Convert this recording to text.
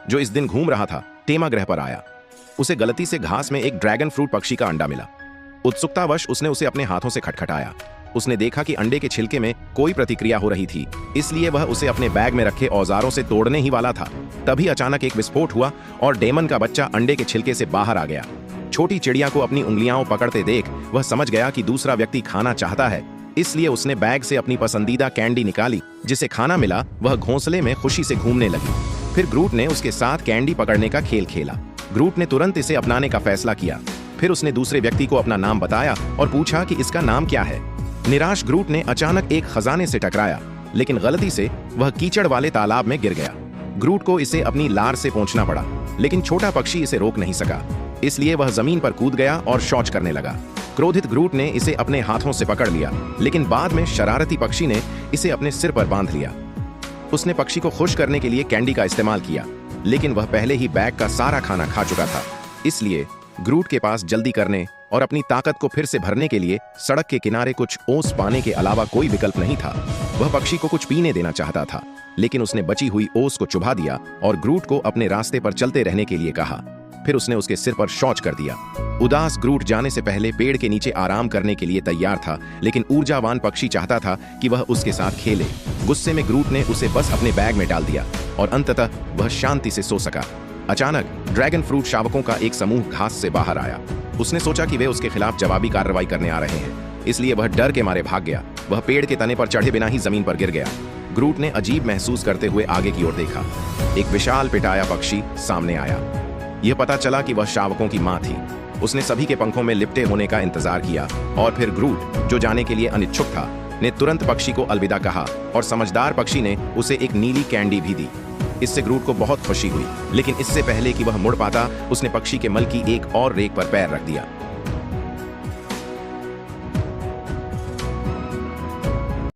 जो इस दिन घूम रहा था, टेमा ग्रह पर आया। उसे गलती से घास में एक ड्रैगन फ्रूट पक्षी का अंडा मिला। उत्सुकतावश उसने उसे अपने हाथों से खटखटाया। उसने देखा कि अंडे के छिलके में कोई प्रतिक्रिया हो रही थी, इसलिए वह उसे अपने बैग में रखे औजारों से तोड़ने ही वाला था। तभी अचानक एक विस्फोट हुआ और डेमन का बच्चा अंडे के छिलके से बाहर आ गया। छोटी चिड़िया को अपनी उंगलियां पकड़ते देख वह समझ गया कि दूसरा व्यक्ति खाना चाहता है, इसलिए उसने बैग से अपनी पसंदीदा कैंडी निकाली। जिसे खाना मिला वह घोंसले में खुशी से घूमने लगी। फिर ग्रूट ने उसके साथ कैंडी पकड़ने का खेल खेला। ग्रूट ने तुरंत इसे अपनाने का फैसला किया। फिर उसने दूसरे व्यक्ति को अपना नाम बताया और पूछा कि इसका नाम क्या है। निराश ग्रूट ने अचानक एक खजाने से टकराया, लेकिन गलती से वह कीचड़ वाले तालाब में गिर गया। ग्रूट को इसे अपनी लार से पोंछना पड़ा, लेकिन छोटा पक्षी इसे रोक नहीं सका, इसलिए वह जमीन पर कूद गया और शौच करने लगा। क्रोधित ग्रूट ने इसे अपने हाथों से पकड़ लिया, लेकिन बाद में शरारती पक्षी ने इसे अपने सिर पर बांध लिया। उसने पक्षी को खुश करने के लिए कैंडी का इस्तेमाल किया, लेकिन वह पहले ही बैग का सारा खाना खा चुका था। इसलिए ग्रूट के पास जल्दी करने और अपनी ताकत को फिर से भरने के लिए सड़क के किनारे कुछ ओस पाने के अलावा कोई विकल्प नहीं था। वह पक्षी को कुछ पीने देना चाहता था, लेकिन उसने बची हुई ओस को चुभा दिया और ग्रूट को अपने रास्ते पर चलते रहने के लिए कहा। फिर उसने उसके सिर पर शौच कर दिया। उदास ग्रूट जाने से पहले पेड़ के नीचे आराम करने के लिए तैयार था, लेकिन ऊर्जावान पक्षी चाहता था कि वह उसके साथ खेले। गुस्से में ग्रूट ने उसे बस अपने बैग में डाल दिया और अंततः वह शांति से सो सका। अचानक ड्रैगन फ्रूट शावकों का एक समूह घास से बाहर आया। उसने सोचा कि वे उसके खिलाफ जवाबी कार्रवाई करने आ रहे हैं, इसलिए वह डर के मारे भाग गया। वह पेड़ के तने पर चढ़े बिना ही जमीन पर गिर गया। ग्रूट ने अजीब महसूस करते हुए आगे की ओर देखा। एक विशाल पिटाया पक्षी सामने आया। यह पता चला कि वह शावकों की मां थी। उसने सभी के पंखों में लिपटे होने का इंतजार किया और फिर ग्रूट, जो जाने के लिए अनिच्छुक था, ने तुरंत पक्षी को अलविदा कहा और समझदार पक्षी ने उसे एक नीली कैंडी भी दी। इससे ग्रूट को बहुत खुशी हुई, लेकिन इससे पहले कि वह मुड़ पाता, उसने पक्षी के मल की एक और रेक पर पैर रख दिया।